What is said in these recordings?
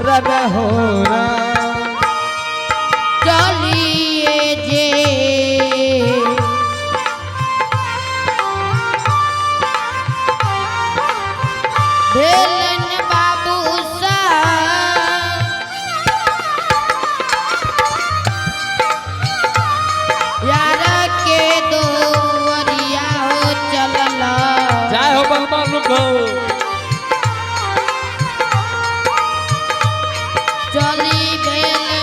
Run हो चलिए जे भेलन बाबू सा यार के दो वरिया हो चलला जय हो भगवान को चली भेले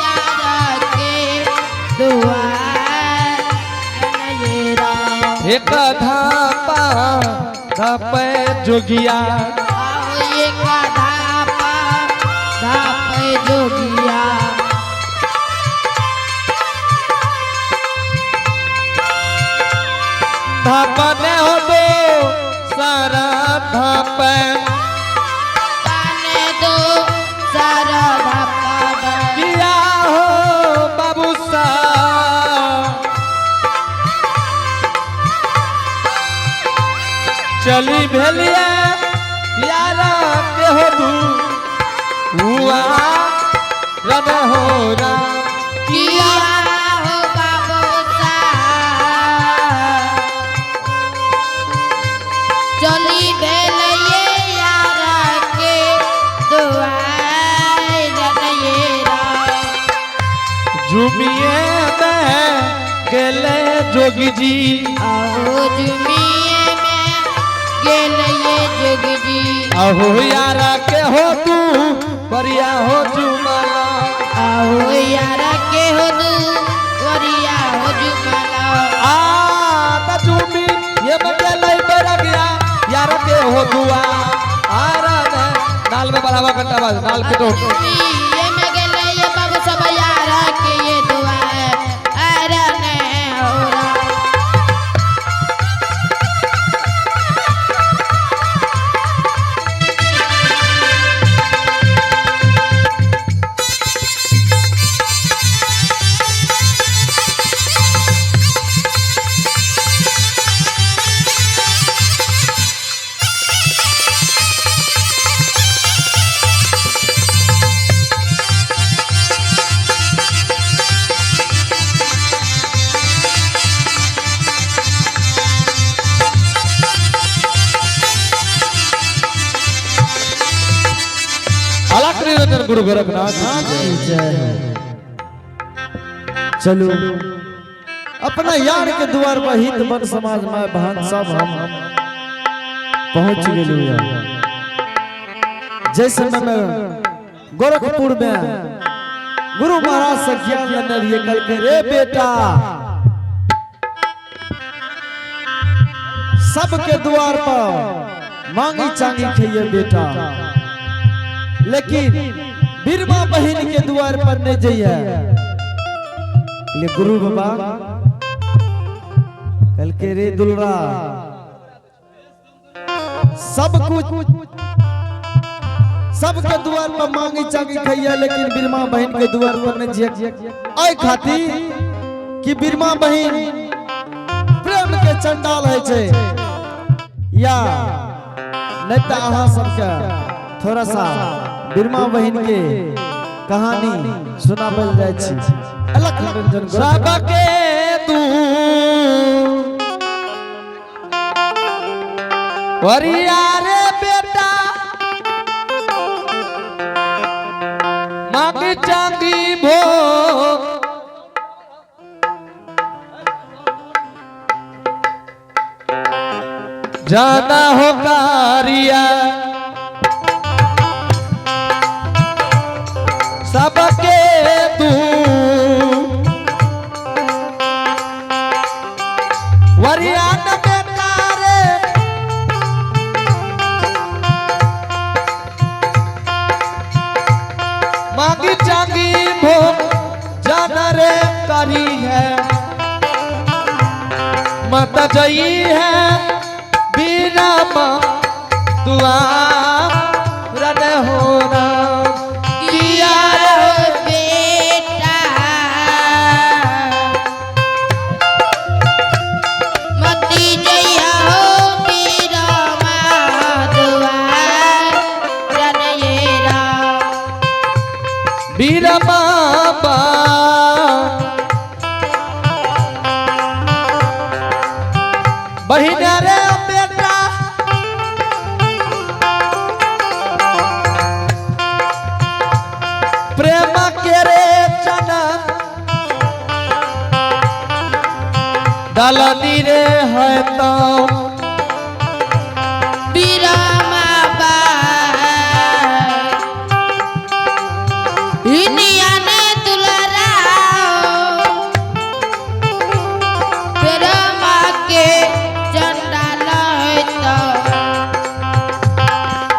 यार के दुआर नयरा एक धापा धापे जोगिया आओ एक धापा धापे जोगिया धापने हो दो सारा धापे पाने दो सारा धापा किया हो बाबू सा चली भेलिया यारा के हो दू हुआ रन हो रा किया हो बाबू सा चली भेले यार के दुआर नयरा झुमिए में गेले जोगी जी आओ जुमिए में गेलये जोग जी अहो यारा के हो तू बढ़िया हो जुमाला आओ यारा के हो दू वरिया हो जुमाला आ ता झुमी ये बगे लई पर गया यारा के हो दुआ आरा ने नाल में बढ़ावा घंटा बाज नाल के तो ये में गेलये बाबू सब यारा के ये दुआ अरे ने होरा अलग निरंजन गुरु गोरखनाथ चलो अपना यार के द्वार पर हित मन समाज में बहन सब हम पहुंच गए जैसे मैं गोरखपुर में गुरु महाराज से ज्ञान लेने लिए कल के रे बेटा सबके द्वार पर मांगी चांगी खाइए बेटा लेकिन बिरमा बहन के द्वार पर नहीं जाइए ले गुरु बाबा कल के रे दुलरा सब कुछ सबके द्वार पर मांगी चांगी खाइए लेकिन बिरमा बहन के द्वार पर नहीं जाइए आई खाती कि बिरमा बहन प्रेम के चंडाल है छे या नहीं तो अहाँ सबके थोड़ा सा बिरमा बहन के कहानी सुनाबल जाय छी अलग निरंजन सबके तू वरिया रे बेटा मांग चांदी भो जाना हो कारिया सबके तू वरियान बेटा रे मांगी चांगी भो जाना रे करी है मत जई है बिना मां दुआ रन होना किया रे बेटा मती जइया हो बीरा दुआर रनयेरा वीर बाबा बहिन रे बेटा प्रेम के रे चना डालनी रे है तो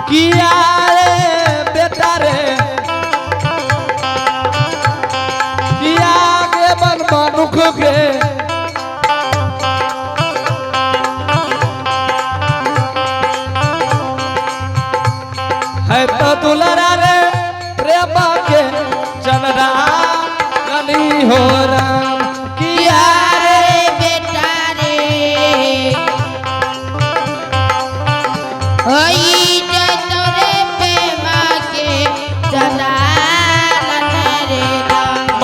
किया रे बेटा रे किया गे मन मनुख के है तो दुलरा रे प्रेमा के चंद्रा गली हो राम किया रे बेटा रे होई जय तोरे प्रेमा के चंडाल रे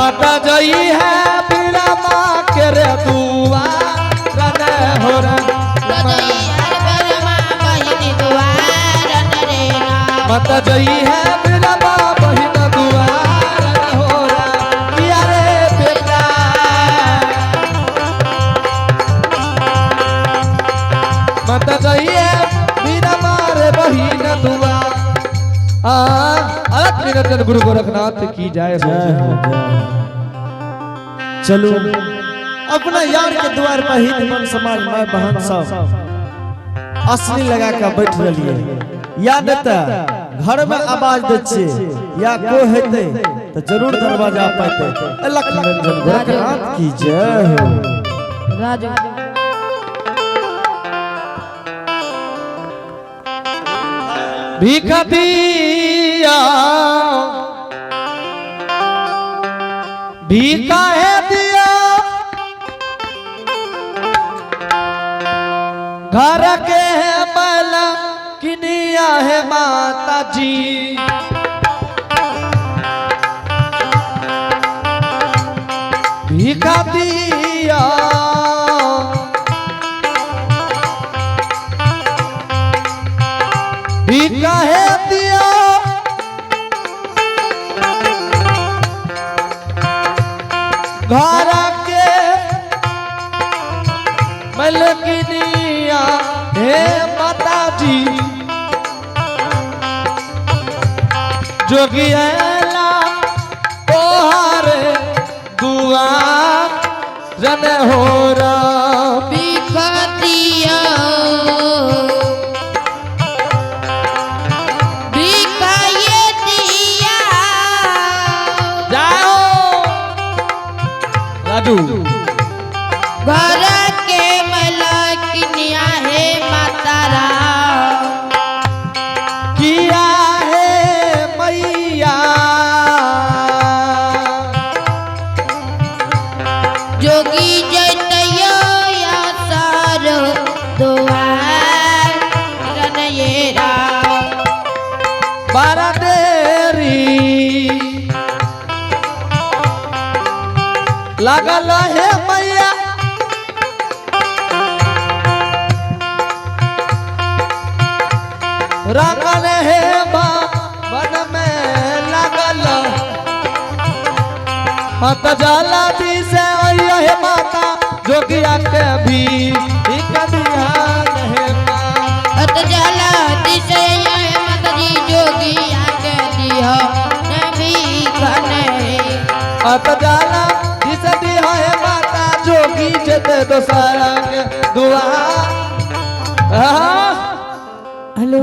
मत जई है बिना माँ के रे दुआ रने हो राम मत जई है बिना माँ बहिन दुआ रने हो राम किया रे बेटा मत जई है बिना माँ रे बहिन दुआ अलग निरंजन गुरु गोरखनाथ की जय हो चलो अपना यार के द्वार पर ही मन समाज माय बहन सब असली लगा के बैठ रहिए याद देता घर में आवाज दे छे या को हेते तो जरूर दरवाजा पाते लख निरंजन गोरखनाथ की जय हो राजू भीख दिया भीखा है दिया घर के है मैला किनिया है माता जी भीखा दिया भीखा है दिया घर के मलकिनिया हे माता जी जोगियाला तोहारे दुआर जन हो रहा बिकतिया बिकाये दिया जाओ राजू घर के मलकिनिया है मातारा किया है मैया जोगी जैतयो या सारो दुआर रनयेरा बारा देरी लागल है मैया रंगल है बन में लागल मत जाला दी से आइया है माता जोगिया के भी एक ध्यान है अत जला दिसे मदरी जोगी आके दियो नबी खने अत जाला जिसे भी है माता जोगी जते दोसारा के दुआ हेलो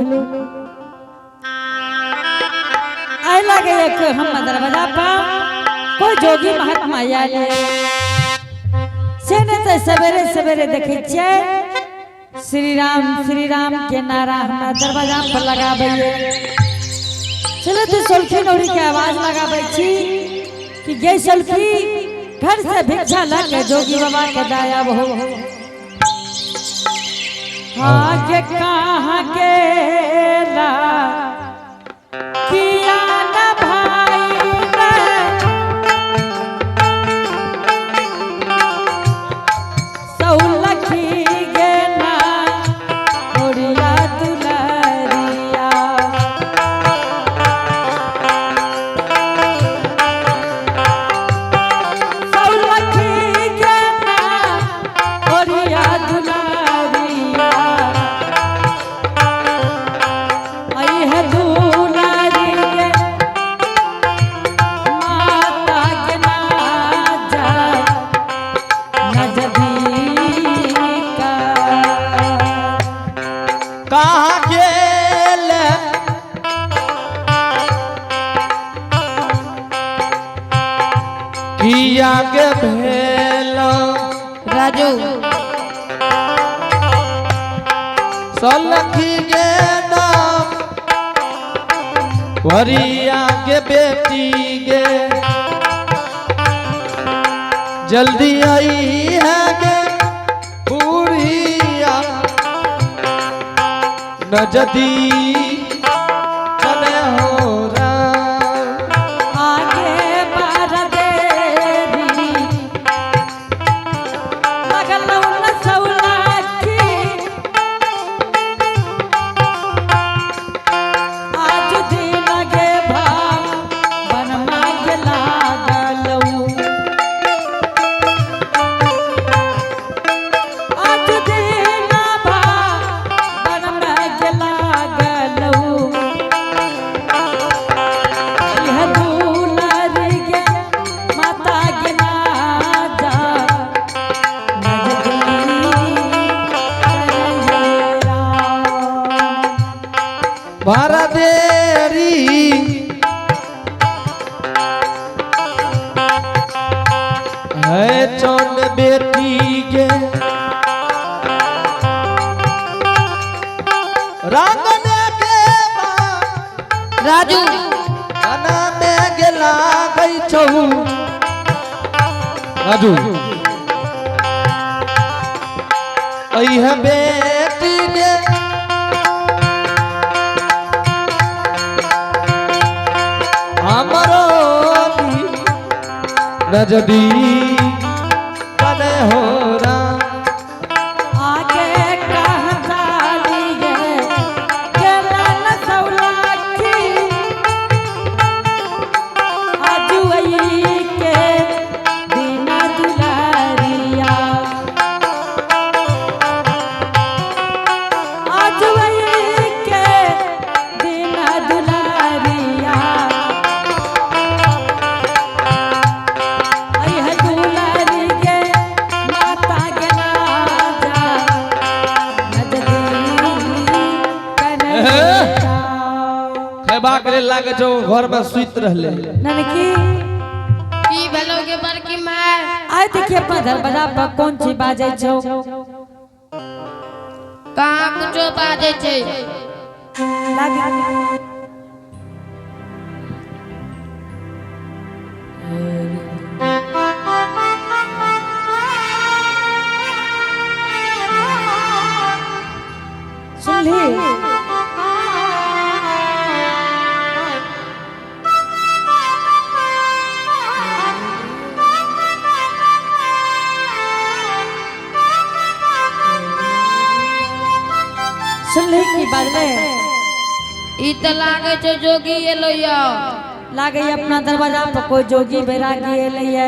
आए लगे एक हम दरवाजा पर कोई जोगी महात्मा आए से ने तो सवेरे सवेरे देखे छे श्री राम के नारा हमरा दरवाजा पर लगाबे चले तो सोलखी नौरी के आवाज लगाबे छी कि गे सोलखी घर से भिक्षा लाके जोगी बाबा के दाया हो आगे कहाँ के ला किया न भाई छिया के भेलो राजू सलखी के नाम वरिया के बेटी के जल्दी आई है के बूढ़िया नजदी चले हो आगे बार देरी लगलौ न सौलाखी आज दिन गे भाव बनमा के लागलौ आज दिन भाव बनमा के लागलौ यह दुलारी गे माता के नाजा नजदी करेरा भारदेरी है चौन बेटी के रांगने के राजू खाना में गेला गई छहु राजू आई है बेटी के हमरो नजदी कने हो आगे कहता लिए केला न सौलाखी आजू आई के दीना दुलारिया आजू आई के दीना दुलारिया आई है दुलारी के माता के नाजा नजदी कनेरा खेबा करे लागे छौ घर में सुइत रहले ननकी की भेलोगे बड़की माँ आय देखिए अपना दरवाजा पर कौन सी बाजे छौ कहाँ कुछो बाजे छे लागे सुन ली सुन ली की बात में ई त लागे छे जोगी एलो या लागे ये अपना दरवाजा पर कोई जोगी बैरागी एलैया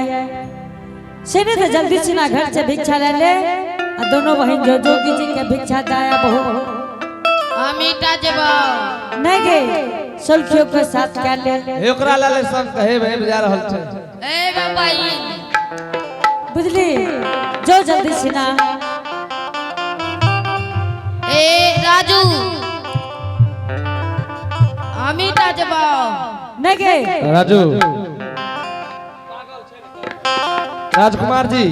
सेने तो जल्दी से ना घर से भिक्षा ले ले आ दोनों बहन जो जोगी जी के भिक्षा दाया बहु अमीटा जेबा नहीं गे सलखियों के साथ क्या ले एकरा लाले सब कहे भे बजा रहल छे ए बाबाई बुझली जो जल्दी से ना ए राजू अमीटा जेबा नहीं गे राजू राजकुमार जी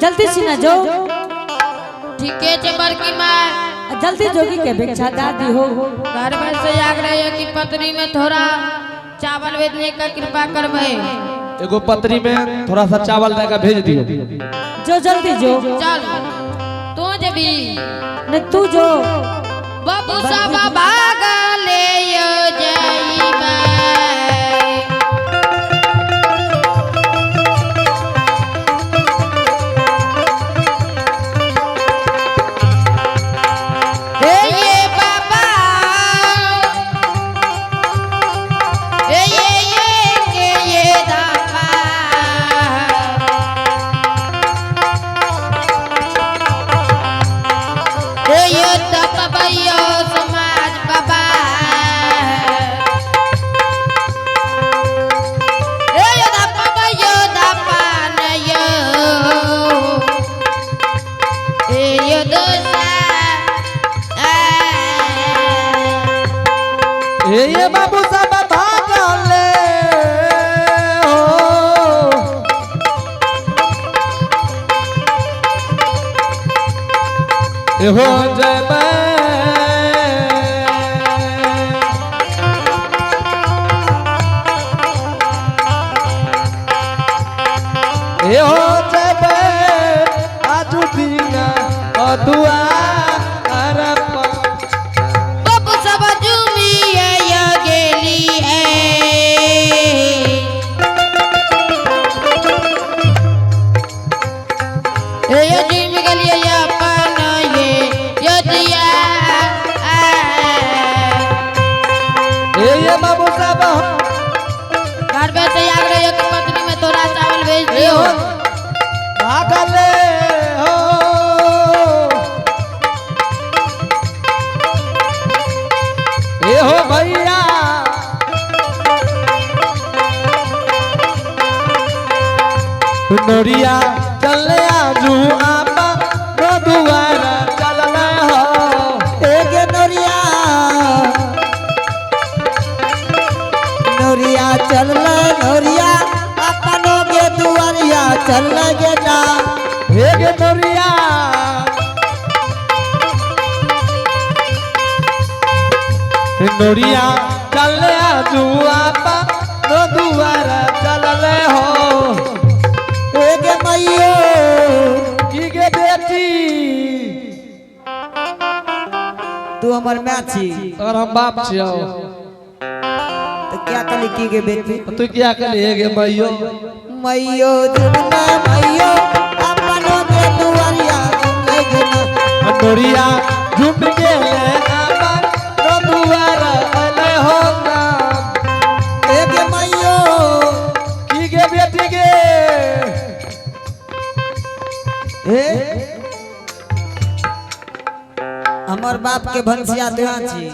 जल्दी से ना जो ठीके छे बड़की माँ जल्दी जोगी के भिक्षा दादी हो घर में से आग रही है कि पत्री में थोड़ा चावल भेजने का कृपा करबे एगो पत्री में थोड़ा सा चावल देकर भेज दियो जो जल्दी जो चल तू जबी न तू जो बाबू सब भागले यो जईबा ए ये बाबा ए के ये दापा ए ये दापा यो समाज बाबा ए ये दापा न यो ए ये दोसा ये बाबू सब भागले हो जब हो जब आजू दिन अदुआ अरपा बाबू सब झूमी है या गेली है ये झूम गेली या पाना ये दिया ये बाबू साहब घर पे से आग रही कि पत्नी में थोड़ा चावल भेज दियो भागले हो ए हो भैया नोरिया चले आजू आपा नो दुआरा चलना हो एक नोरिया नोरिया चल नोरिया अपनों के दुआरिया चल गे ना हे गे नोरिया नोरिया चले आजू आपा नो दुआरा चलना हो एक मैयो की गे बेटी तू हमर माँ छी और हम बाप छियो तो क्या कली की गे बेटी तू क्या कली गे मैयो मैयो जुमना मैयो अपनों के दुआरिया चल गे ना नोरिया झुम के ले आपा नो दुआरा अले हो ना एक मैयो की गे बेटी गे ए हमर बाप के भंसिया देवा छी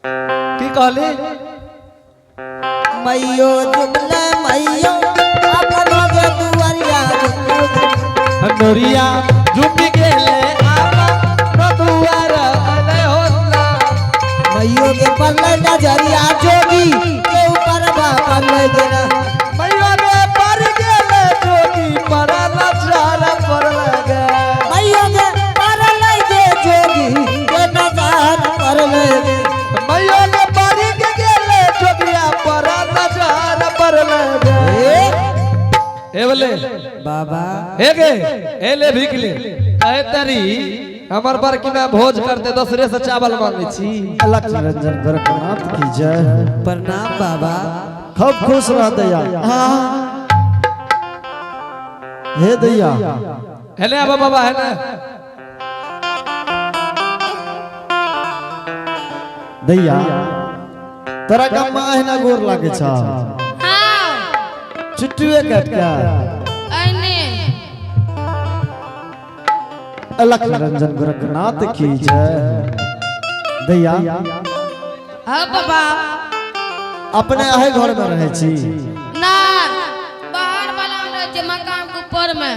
की कहली मैयो जुमला मैयो अपनों के दुआरिया चल गे नोरिया झुम के ले आपा नो दुआरा अले हो ना मैयो के पल्ले नजरिया जोगी के ऊपर बाबा ले देना मैयो ने पर गेले जोगी पर नजर पर लगे मैयो के पर ले दे जोगी के नजर पर ले दे मैयो ने पर गेले जोगिया पर नजर पर लगे ए बोले बाबा हे गे ए ले भिकली कहे तरी हमर बर की मैं भोज करते दूसरे से चावल मांगे छी अलग निरंजन गोरखनाथ की जय प्रणाम बाबा खूब खुश रह दैया हे दैया हेले अब बाबा है ना दैया तोरा गम्मा है ना गोर लागे छ हाँ चुट्टुए काट का अने अलग निरंजन गोरखनाथ की जय दैया हाँ बाबा अपने आहे घर में रहे छी ना बाहर वाला रहे मकान के ऊपर में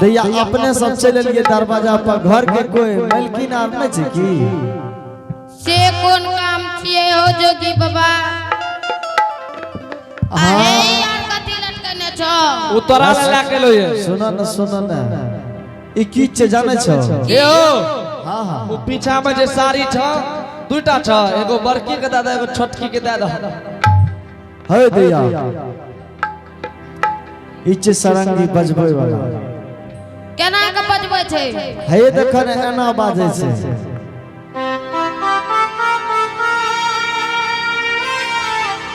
दैया अपने सब चले लिए दरवाजा पर घर के कोई मालकिन आर नहीं छै की से कौन काम छिए हो जोगी बाबा आहे यार कथी लटकने छो उतरा ले लाके लो ये सुन न ई की छै जाने छ ए हो हां हां वो पीछा में जे साड़ी छ दुटा छ एगो बड़की के दादा एगो छोटकी के दादा हे दैया ई छै सरंगी बजबै वाला केना के बजबै छै हे देखन एना बाजै छै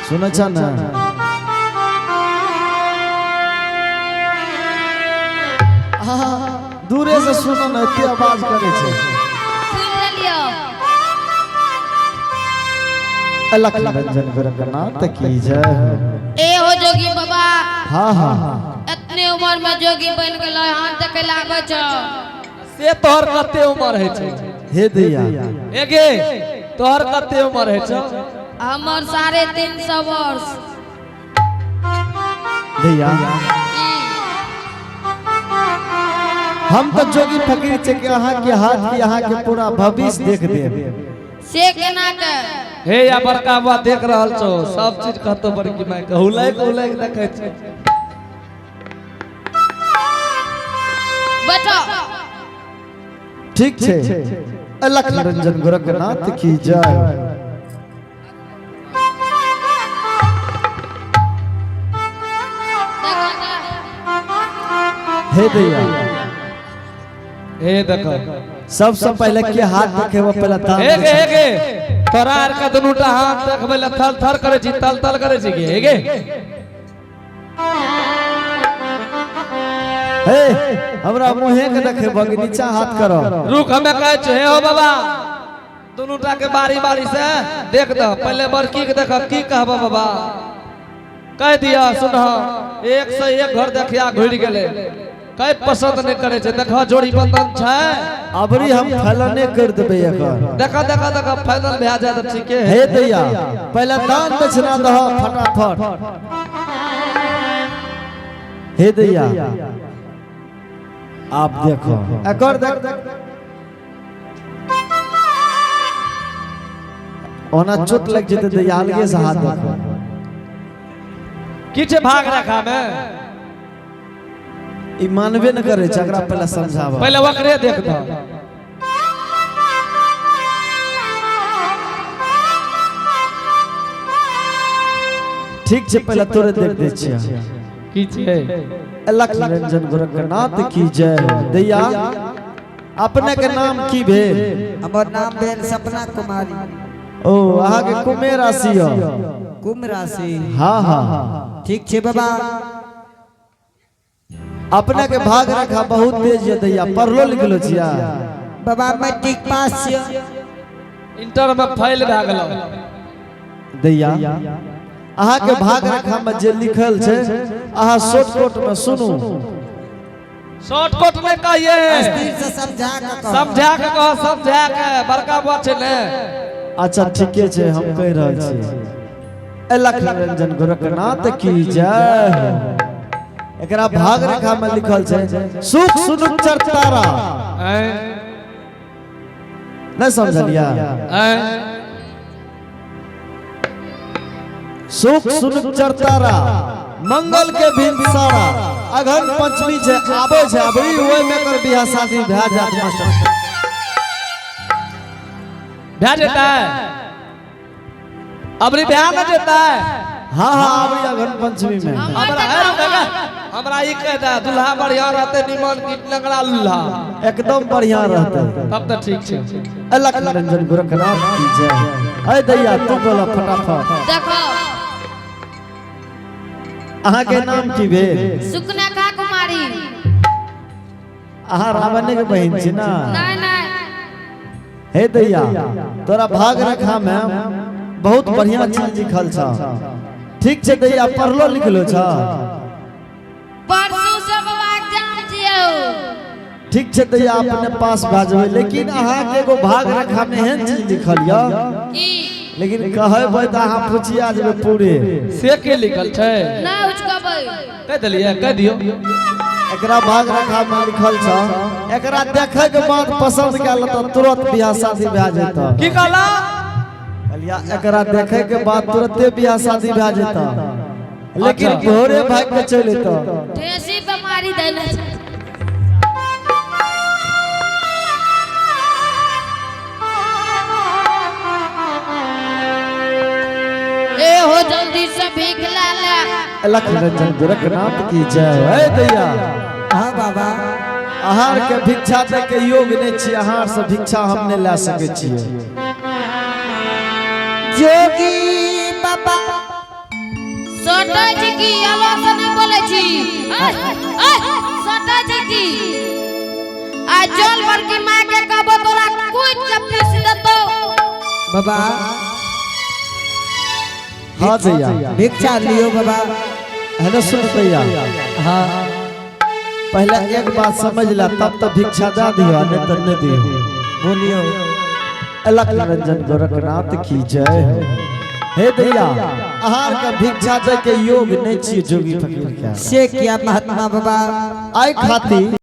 सुन छ न दूरे से सुनो न एते आवाज करे छै सुन लियो अलग निरंजन गोरखनाथ की जय ए हो जोगी बाबा हां हां इतने उम्र में जोगी बन गेलो हाथ देखे लागो छ से तोहर कते उम्र है छै हे दैया ए गे तोहर कते उम्र है छ हमर 350 वर्ष दैया हम तो जोगी फकीर छे कि अहाँ के हाथ की अहाँ के पूरा भविष्य देख देब से केना के हे या बड़का बा देख रहल छो सब चीज कहतो बड़की माई कहूलै देखे छै बैठो ठीक छे। अलख निरंजन गोरखनाथ की जय। हे दैया ए देखो सबसे पहले के हाथ देखे वो पहले दान एगे एगे तोरा आर का दुनुटा हाथ देखबे ल थर थर करे छी तल तल करे छी के एगे हे हमरा मुहे के देखे बग नीचा हाथ करो। रुक हमें कहे छे हो बाबा दुनुटा के बारी बारी से देख दो पहले बड़की के देख की कहबो बाबा कह दिया सुन एक से एक घर देखिया घुर गेले कई पसंद नहीं करे छे देखा जोड़ी बंधन छे अबरी हम फैलने कर देबे एकर। देखा देखा देखा फाइनल भे जाए त ठीक है। हे दैया पहले दान दक्षिणा दह फटाफट। हे दैया आप देखो एकर देख ओना चोट लग जेते दैया अलगे से हाथ देखो किछे भाग रखा में ई मानबे न करे झगड़ा पहले समझावा पहले वकरे देख दो ठीक छे पहले तोरे देख दे छिया किछे अलख निरंजन गोरखनाथ की जय। दैया अपने के नाम की भेल? हमर नाम भेल सपना कुमारी। ओ अहा के कुमेर राशि हो कुंभ राशि। हां हां ठीक छे बाबा। अपने के भाग रखा बहुत तेज है दैया पढ़लो लिखलो छिया बाबा मैट्रिक पास छियै। इंटर में फेल भ गेलो दैया अहा के भाग रखा में जे लिखल छे अहा शॉर्टकट में सुनू। शॉर्टकट में कहिए स्थिर से समझा के कहो। समझा के कहो समझा के बड़का बात छे ने। अच्छा ठीके छे हम कह रहल छी अलख निरंजन गोरखनाथ की जय। एकरा भाग रेखा में लिखल छे सुख सुनुचर तारा नहीं समझलिया सुख सुनुचर तारा मंगल के भिनसारा अघन पंचमी छे आबे छे अबरी ओय में कर बियाह शादी भा जात मास्टर भा जाता है अबरी भा न जाता है। हां हां अबरी अघन पंचमी में हमरा ई कहता दुल्हा बढ़िया रहते निमन की लंगड़ा लुल्हा एकदम बढ़िया रहते तब तो ठीक छे। अलख निरंजन गोरखनाथ की जय। अय दैया तू बोला फटाफट देखो अहा के नाम की भेल? सुकनखा कुमारी। अहा रावण के बहन छी ना? नहीं नहीं हे दैया तोरा भाग रेखा में बहुत बढ़िया चीज लिखल छ। ठीक छे दैया पढ़लो लिखलो छ? परसों से बाबा एग्जाम छियो। ठीक छे दैया अपने पास भाजबे लेकिन अहा के एगो भाग रेखा में एहन चीज लिखल या की लेकिन कहबै त अहा पूछिया जेबे पूरे से के लिखल छे ना उचकबै कह दलिए कह दियो एकरा भाग रेखा में लिखल छ एकरा देखे के बाद पसंद कैल त तुरंत बियाह शादी भा जेता। की कहला कहलिया एकरा देखे के बाद तुरंते बियाह शादी भा जेता लेकिन घोड़े भाग के चल एता ठेसी बीमारी दैले छै। ए हो जल्दी से भीख ला ले। अलख निरंजन गोरखनाथ की जय। हे दैया हाँ बाबा आहार के भिक्षा दे के योग नहीं छी आहार से भिक्षा हम नहीं ला सके छिए। जोगी बाबा सोटा जी की आवाज नहीं बोले छी। सोटा जी की आ जल भर की मां के कहबो तोरा कोई चप्पी से देतो बाबा हाँ दैया भिक्षा लियो बाबा। है ना सुन दैया हाँ पहले एक बात समझ ला तब तो भिक्षा दे दियो नहीं तो नहीं दियो। बोलियो अलख निरंजन गोरखनाथ की जय। हे दैया आहार का भिक्षा दे के योग नहीं छी जोगी फकीर के से किया महात्मा बाबा आई खाती